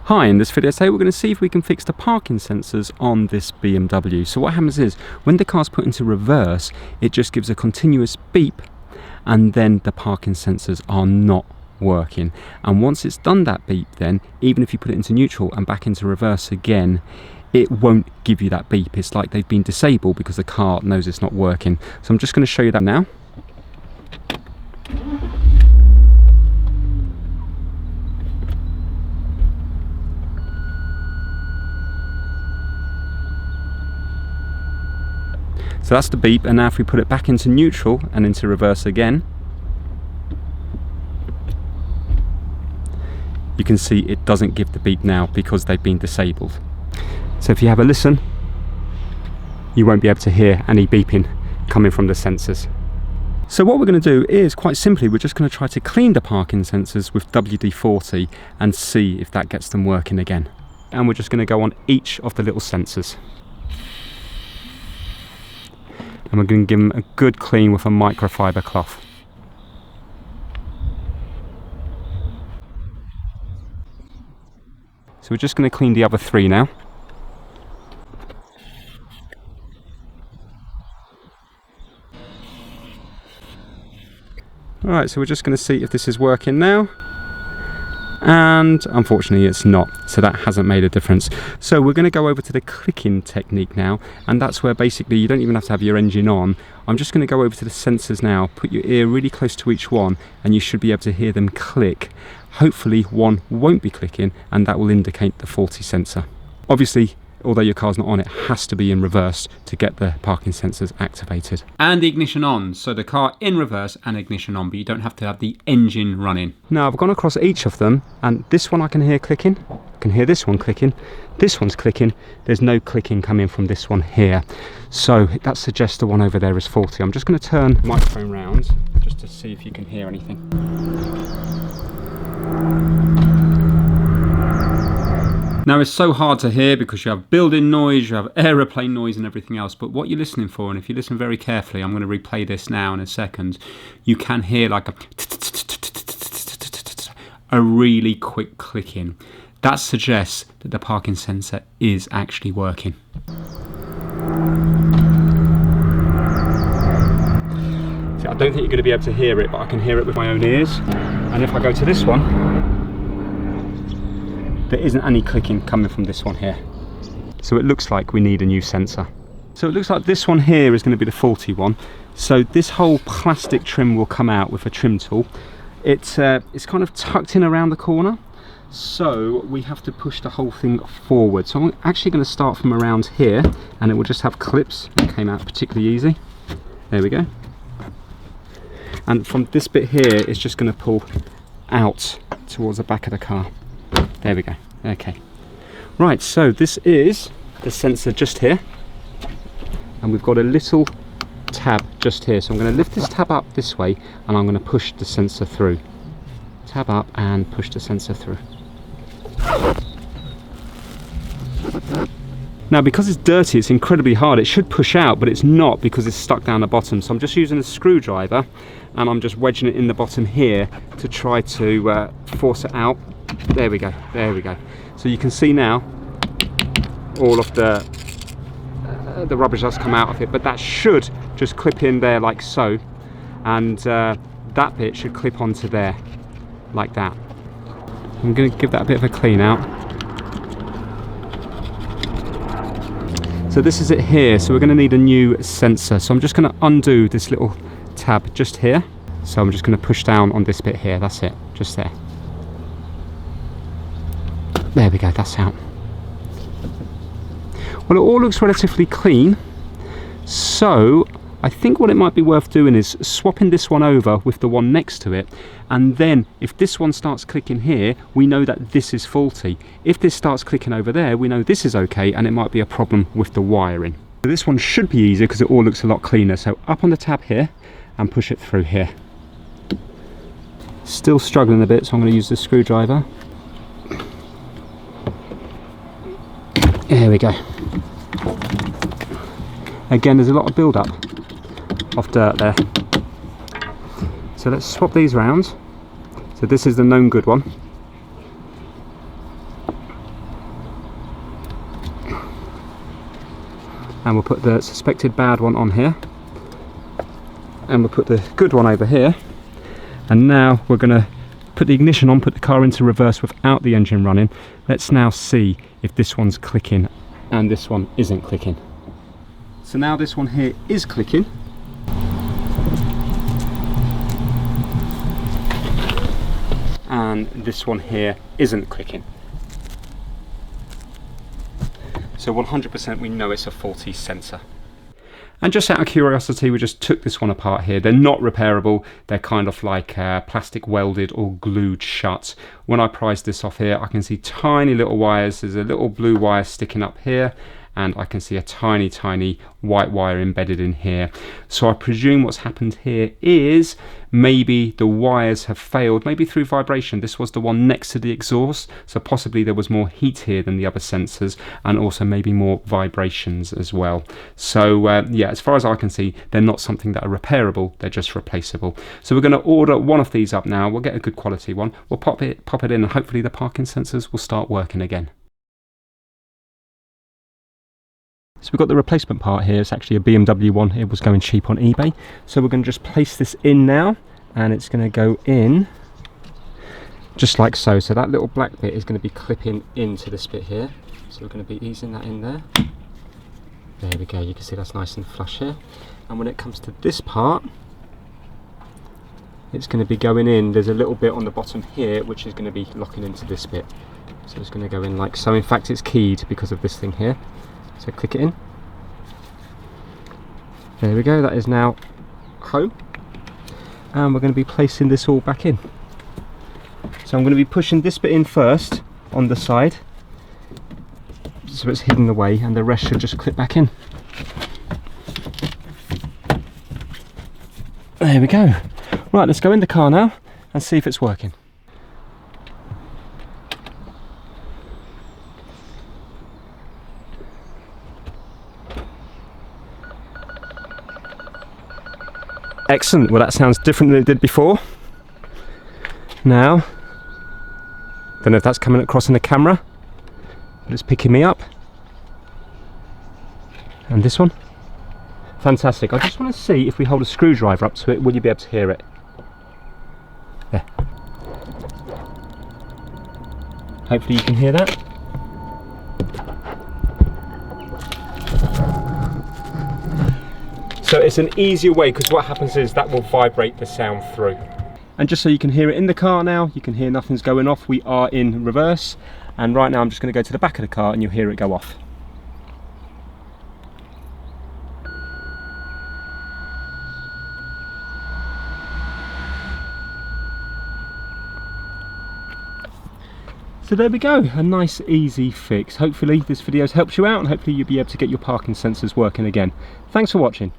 Hi, in this video today we're going to see if we can fix the parking sensors on this BMW. So what happens is, when the car's put into reverse, it just gives a continuous beep and then the parking sensors are not working. And once it's done that beep, then even if you put it into neutral and back into reverse again, it won't give you that beep. It's like they've been disabled because the car knows it's not working. So I'm just going to show you that now. So that's the beep, and now if we put it back into neutral and into reverse again, you can see it doesn't give the beep now because they've been disabled. So if you have a listen, you won't be able to hear any beeping coming from the sensors. So what we're going to do is, quite simply, we're just going to try to clean the parking sensors with WD-40 and see if that gets them working again. And we're just going to go on each of the little sensors. And we're going to give them a good clean with a microfiber cloth. So we're just going to clean the other three now. Alright, so we're just going to see if this is working now. And unfortunately it's not, so that hasn't made a difference. So we're going to go over to the clicking technique now, and that's where basically you don't even have to have your engine on. I'm just going to go over to the sensors now, put your ear really close to each one, and you should be able to hear them click. Hopefully one won't be clicking, and that will indicate the faulty sensor. Obviously, although your car's not on, it has to be in reverse to get the parking sensors activated. And the ignition on, so the car in reverse and ignition on, but you don't have to have the engine running. Now I've gone across each of them, and this one I can hear clicking, I can hear this one clicking, this one's clicking, there's no clicking coming from this one here. So that suggests the one over there is faulty. I'm just going to turn the microphone round just to see if you can hear anything. Now it's so hard to hear because you have building noise, you have aeroplane noise and everything else, but what you're listening for, and if you listen very carefully, I'm going to replay this now in a second, you can hear like a really quick clicking. That suggests that the parking sensor is actually working. See, I don't think you're going to be able to hear it, but I can hear it with my own ears. And if I go to this one, there isn't any clicking coming from this one here. So it looks like we need a new sensor. So it looks like this one here is going to be the faulty one. So this whole plastic trim will come out with a trim tool. It's kind of tucked in around the corner, so we have to push the whole thing forward. So I'm actually going to start from around here, and it will just have clips. It came out particularly easy. There we go. And from this bit here, it's just going to pull out towards the back of the car. There we go. Okay. Right, so this is the sensor just here, and we've got a little tab just here. So I'm going to lift this tab up this way, and I'm going to push the sensor through. Tab up and push the sensor through. Now because it's dirty, it's incredibly hard. It should push out, but it's not because it's stuck down the bottom. So I'm just using a screwdriver, and I'm just wedging it in the bottom here to try to force it out. There we go, there we go. So you can see now all of the rubbish that's come out of it, but that should just clip in there like so, and that bit should clip onto there like that. I'm going to give that a bit of a clean out. So this is it here, so we're going to need a new sensor. So I'm just going to undo this little tab just here. So I'm just going to push down on this bit here, that's it, just there. There we go, that's out. Well, it all looks relatively clean, so I think what it might be worth doing is swapping this one over with the one next to it, and then if this one starts clicking here, we know that this is faulty. If this starts clicking over there, we know this is okay, and it might be a problem with the wiring. So this one should be easier because it all looks a lot cleaner. So up on the tab here and push it through here. Still struggling a bit, so I'm going to use the screwdriver. There we go. Again, there's a lot of build-up of dirt there. So let's swap these round. So this is the known good one. and we'll put the suspected bad one on here, and we'll put the good one over here. And now we're going to put the ignition on, put the car into reverse without the engine running. Let's now see if this one's clicking and this one isn't clicking. So now this one here is clicking. And this one here isn't clicking. So 100% we know it's a faulty sensor. And just out of curiosity, we just took this one apart here. They're not repairable. They're kind of like plastic welded or glued shut. When I prized this off here, I can see tiny little wires. There's a little blue wire sticking up here, and I can see a tiny white wire embedded in here. So I presume what's happened here is maybe the wires have failed, maybe through vibration. This was the one next to the exhaust, so possibly there was more heat here than the other sensors, and also maybe more vibrations as well. So yeah, as far as I can see, they're not something that are repairable, they're just replaceable. So we're going to order one of these up now. We'll get a good quality one, we'll pop it in, and hopefully the parking sensors will start working again. So we've got the replacement part here. It's actually a BMW one. It was going cheap on eBay. So we're going to just place this in now, and it's going to go in just like so. So that little black bit is going to be clipping into this bit here. So we're going to be easing that in there. There we go. You can see that's nice and flush here. And when it comes to this part, it's going to be going in. There's a little bit on the bottom here which is going to be locking into this bit. So it's going to go in like so. In fact, it's keyed because of this thing here. So click it in. There we go, that is now home. And we're going to be placing this all back in. So I'm going to be pushing this bit in first on the side, so it's hidden away, and the rest should just clip back in. There we go. Right, let's go in the car now and see if it's working. Excellent, well that sounds different than it did before. Now, don't know if that's coming across in the camera, but it's picking me up. And this one, fantastic. I just want to see if we hold a screwdriver up to it, will you be able to hear it? There. Hopefully you can hear that. So it's an easier way, because what happens is that will vibrate the sound through. And just so you can hear it in the car now, you can hear nothing's going off. We are in reverse, and right now I'm just going to go to the back of the car and you'll hear it go off. So there we go, a nice easy fix. Hopefully this video has helped you out, and hopefully you'll be able to get your parking sensors working again. Thanks for watching.